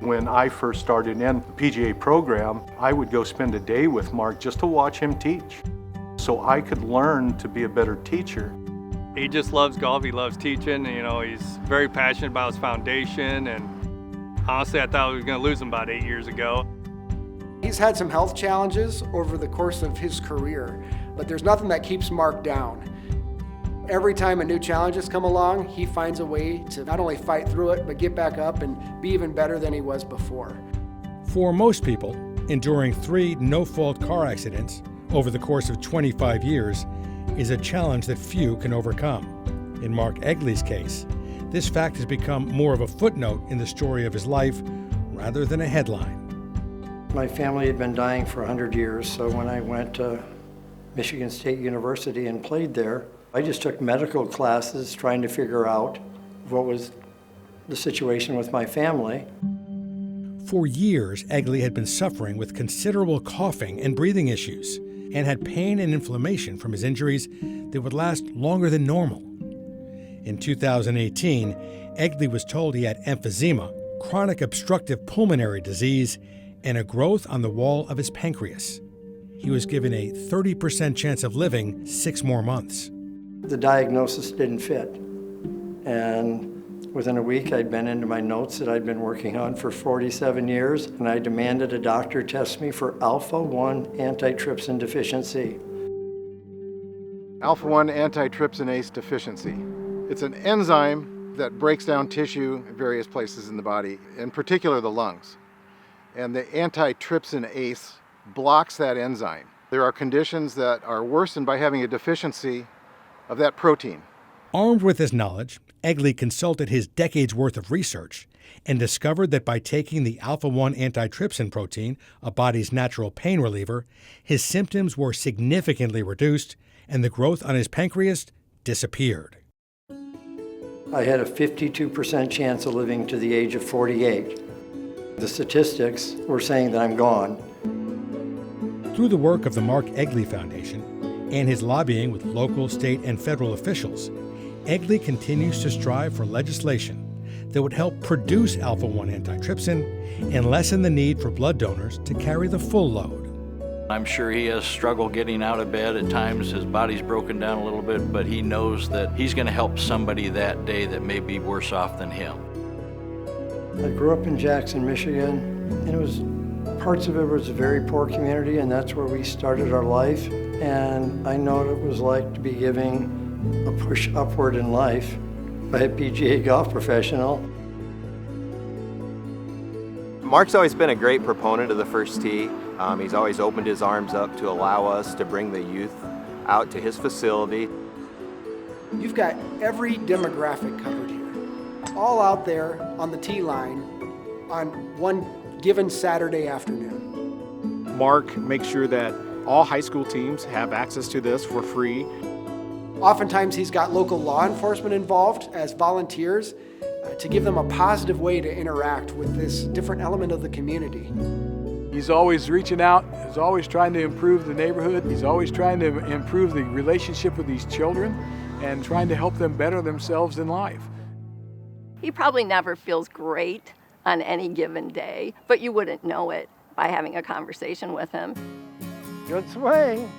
When I first started in the PGA program, I would go spend a day with Mark just to watch him teach, so I could learn to be a better teacher. He just loves golf, he loves teaching, he's very passionate about his foundation, and honestly I thought we were going to lose him about 8 years ago. He's had some health challenges over the course of his career, but there's nothing that keeps Mark down. Every time a new challenge has come along, he finds a way to not only fight through it, but get back up and be even better than he was before. For most people, enduring 3 no-fault car accidents over the course of 25 years is a challenge that few can overcome. In Mark Egly's case, this fact has become more of a footnote in the story of his life rather than a headline. My family had been dying for 100 years, so when I went to Michigan State University and played there, I just took medical classes trying to figure out what was the situation with my family. For years, Egly had been suffering with considerable coughing and breathing issues and had pain and inflammation from his injuries that would last longer than normal. In 2018, Egly was told he had emphysema, chronic obstructive pulmonary disease, and a growth on the wall of his pancreas. He was given a 30% chance of living 6 more months. The diagnosis didn't fit, and within a week I'd been into my notes that I'd been working on for 47 years, and I demanded a doctor test me for alpha-1 antitrypsin deficiency. Alpha-1 antitrypsinase deficiency. It's an enzyme that breaks down tissue in various places in the body, in particular the lungs. And the antitrypsinase blocks that enzyme. There are conditions that are worsened by having a deficiency of that protein. Armed with this knowledge, Egly consulted his decades' worth of research and discovered that by taking the alpha-1 antitrypsin protein, a body's natural pain reliever, his symptoms were significantly reduced and the growth on his pancreas disappeared. I had a 52% chance of living to the age of 48. The statistics were saying that I'm gone. Through the work of the Mark Egly Foundation and his lobbying with local, state, and federal officials, Egly continues to strive for legislation that would help produce alpha-1 antitrypsin and lessen the need for blood donors to carry the full load. I'm sure he has struggled getting out of bed. At times his body's broken down a little bit, but he knows that he's going to help somebody that day that may be worse off than him. I grew up in Jackson, Michigan, and parts of it was a very poor community, and that's where we started our life. And I know what it was like to be giving a push upward in life by a PGA golf professional. Mark's always been a great proponent of the first tee. He's always opened his arms up to allow us to bring the youth out to his facility. You've got every demographic covered here, all out there on the tee line on one given Saturday afternoon. Mark makes sure that all high school teams have access to this for free. Oftentimes he's got local law enforcement involved as volunteers to give them a positive way to interact with this different element of the community. He's always reaching out, he's always trying to improve the neighborhood, he's always trying to improve the relationship with these children and trying to help them better themselves in life. He probably never feels great on any given day, but you wouldn't know it by having a conversation with him. Good swing.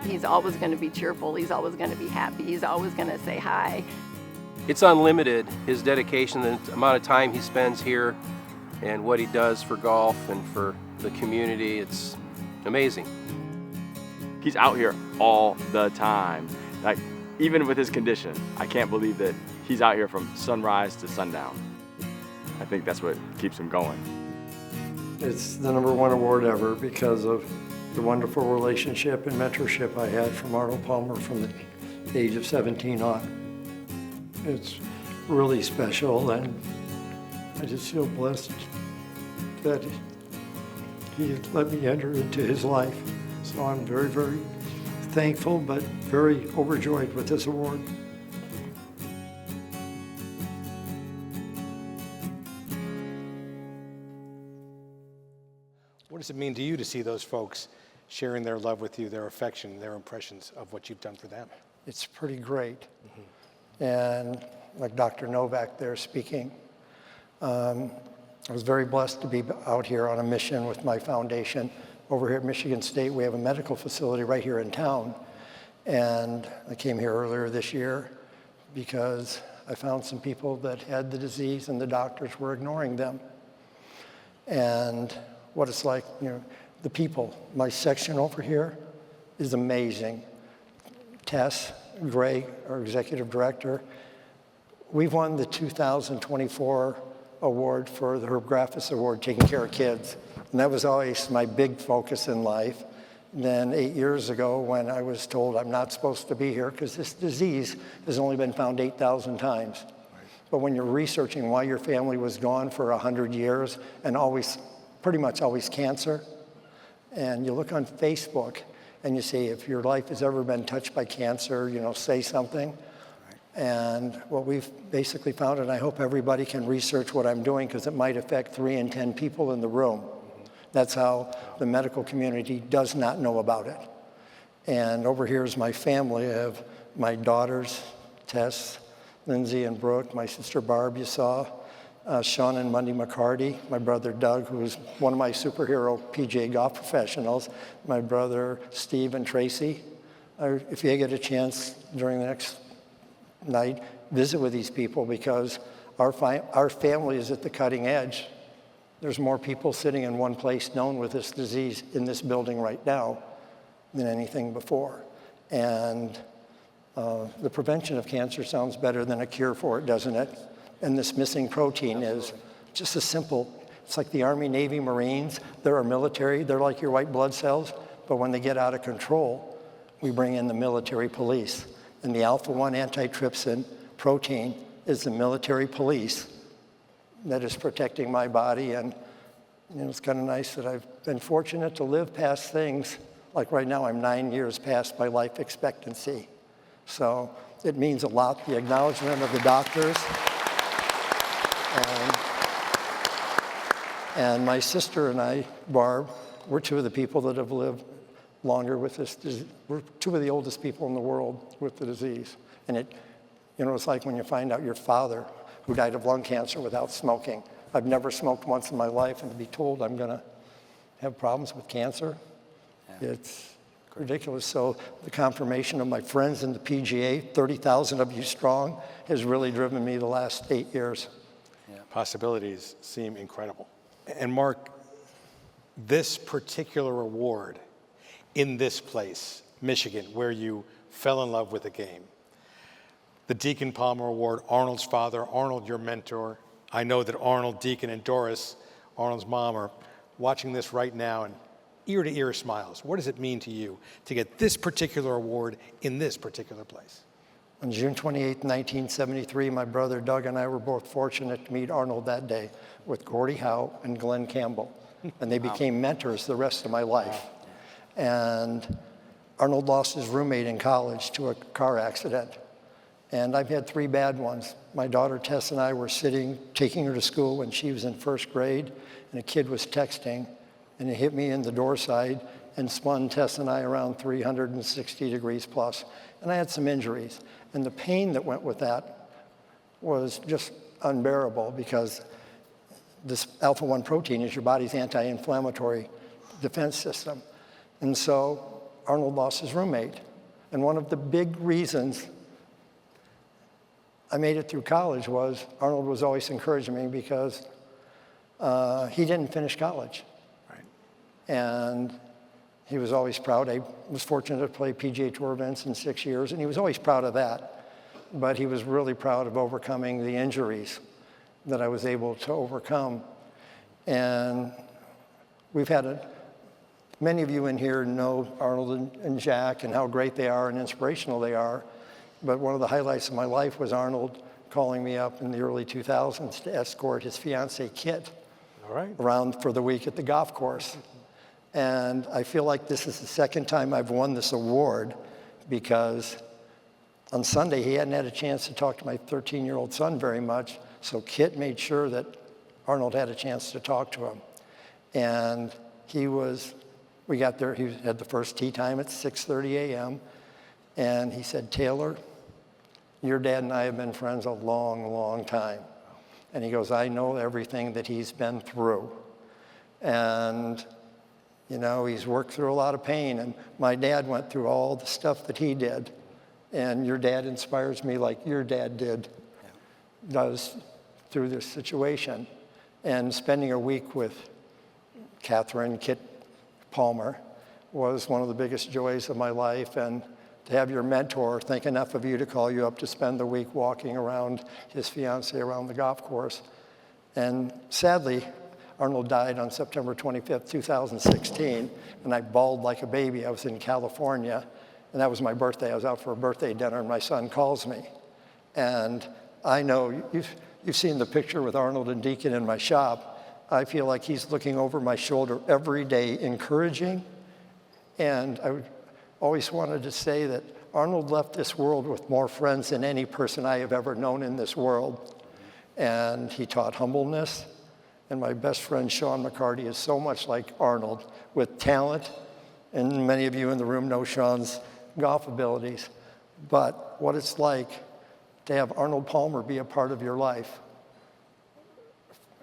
He's always going to be cheerful, he's always going to be happy, he's always going to say hi. It's unlimited, his dedication, the amount of time he spends here and what he does for golf and for the community. It's amazing. He's out here all the time. Like, even with his condition, I can't believe that he's out here from sunrise to sundown. I think that's what keeps him going. It's the #1 award ever because of the wonderful relationship and mentorship I had from Arnold Palmer from the age of 17 on. It's really special, and I just feel blessed that he let me enter into his life. So I'm very, very thankful, but very overjoyed with this award. What does it mean to you to see those folks sharing their love with you, their affection, their impressions of what you've done for them? It's pretty great. And like Dr. Novak there speaking, I was very blessed to be out here on a mission with my foundation. Over here at Michigan State, we have a medical facility right here in town. And I came here earlier this year because I found some people that had the disease and the doctors were ignoring them. And what it's like, you know, the people, my section over here is amazing. Tess Gray, our executive director, we've won the 2024 award for the Herb Graffis Award, taking care of kids. And that was always my big focus in life. Then 8 years ago, when I was told I'm not supposed to be here because this disease has only been found 8,000 times. But when you're researching why your family was gone for 100 years and always, pretty much always cancer, and you look on Facebook and you see if your life has ever been touched by cancer, you know, say something. And what we've basically found, and I hope everybody can research what I'm doing because it might affect 3 in 10 people in the room. That's how the medical community does not know about it. And over here is my family. I have my daughters, Tess, Lindsay, and Brooke, my sister Barb you saw, Sean and Monday McCarty, my brother Doug, who is one of my superhero PGA golf professionals, my brother Steve and Tracy. If you get a chance during the next night, visit with these people because our family is at the cutting edge. There's more people sitting in one place known with this disease in this building right now than anything before. And the prevention of cancer sounds better than a cure for it, doesn't it? And this missing protein is just a simple, it's like the Army, Navy, Marines. They're our military, they're like your white blood cells, but when they get out of control, we bring in the military police. And the alpha-1 antitrypsin protein is the military police that is protecting my body. And you know, it's kind of nice that I've been fortunate to live past things. Like right now, I'm 9 years past my life expectancy. So it means a lot, the acknowledgement of the doctors. And my sister and I, Barb, we're 2 of the people that have lived longer with this disease. We're 2 of the oldest people in the world with the disease. And it, you know, it's like when you find out your father, who died of lung cancer without smoking. I've never smoked once in my life, and to be told I'm gonna have problems with cancer, it's ridiculous. So the confirmation of my friends in the PGA, 30,000 of you strong, has really driven me the last 8 years. Yeah. Possibilities seem incredible. And Mark, this particular award in this place, Michigan, where you fell in love with the game, the Deacon Palmer Award, Arnold's father, Arnold, your mentor. I know that Arnold, Deacon, and Doris, Arnold's mom, are watching this right now and ear-to-ear smiles. What does it mean to you to get this particular award in this particular place? On June 28, 1973, my brother Doug and I were both fortunate to meet Arnold that day with Gordie Howe and Glenn Campbell. And they became mentors the rest of my life. And Arnold lost his roommate in college to a car accident. And I've had 3 bad ones. My daughter Tess and I were sitting, taking her to school when she was in 1st grade, and a kid was texting, and it hit me in the door side and spun Tess and I around 360 degrees plus. And I had some injuries. And the pain that went with that was just unbearable because this alpha-1 protein is your body's anti-inflammatory defense system. And so Arnold lost his roommate. And one of the big reasons I made it through college was Arnold was always encouraging me because he didn't finish college. Right. And he was always proud. I was fortunate to play PGA Tour events in 6 years, and he was always proud of that. But he was really proud of overcoming the injuries that I was able to overcome. And we've had many of you in here know Arnold and Jack and how great they are and inspirational they are. But one of the highlights of my life was Arnold calling me up in the early 2000s to escort his fiancée Kit around for the week at the golf course. And I feel like this is the 2nd time I've won this award because on Sunday he hadn't had a chance to talk to my 13-year-old son very much, so Kit made sure that Arnold had a chance to talk to him. And we got there, he had the first tee time at 6:30 a.m., and he said, "Taylor, your dad and I have been friends a long, long time. And he goes, I know everything that he's been through. And, you know, he's worked through a lot of pain. And my dad went through all the stuff that he did. And your dad inspires me like your dad does through this situation. And spending a week with Catherine, Kit Palmer, was one of the biggest joys of my life. And to have your mentor think enough of you to call you up to spend the week walking around his fiancée around the golf course. And sadly, Arnold died on September 25th, 2016, and I bawled like a baby. I was in California, and that was my birthday. I was out for a birthday dinner, and my son calls me. And I know, you've seen the picture with Arnold and Deacon in my shop. I feel like he's looking over my shoulder every day, encouraging. And I always wanted to say that Arnold left this world with more friends than any person I have ever known in this world. And he taught humbleness. And my best friend, Sean McCarty, is so much like Arnold with talent. And many of you in the room know Sean's golf abilities. But what it's like to have Arnold Palmer be a part of your life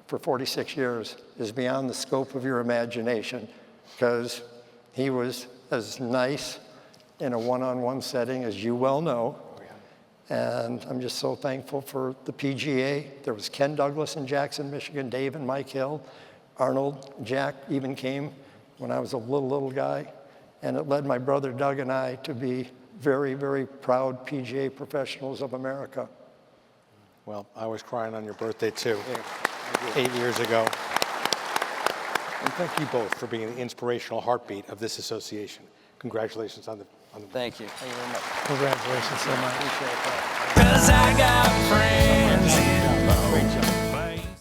for 46 years is beyond the scope of your imagination, because he was as nice in a one-on-one setting as you well know. And I'm just so thankful for the PGA. There was Ken Douglas in Jackson, Michigan, Dave and Mike Hill. Arnold, Jack even came when I was a little guy. And it led my brother Doug and I to be very, very proud PGA professionals of America. Well, I was crying on your birthday too, 8 years ago. And thank you both for being the inspirational heartbeat of this association. Congratulations on the Thank you. Thank you very much. Congratulations so much. Appreciate that. 'Cause I got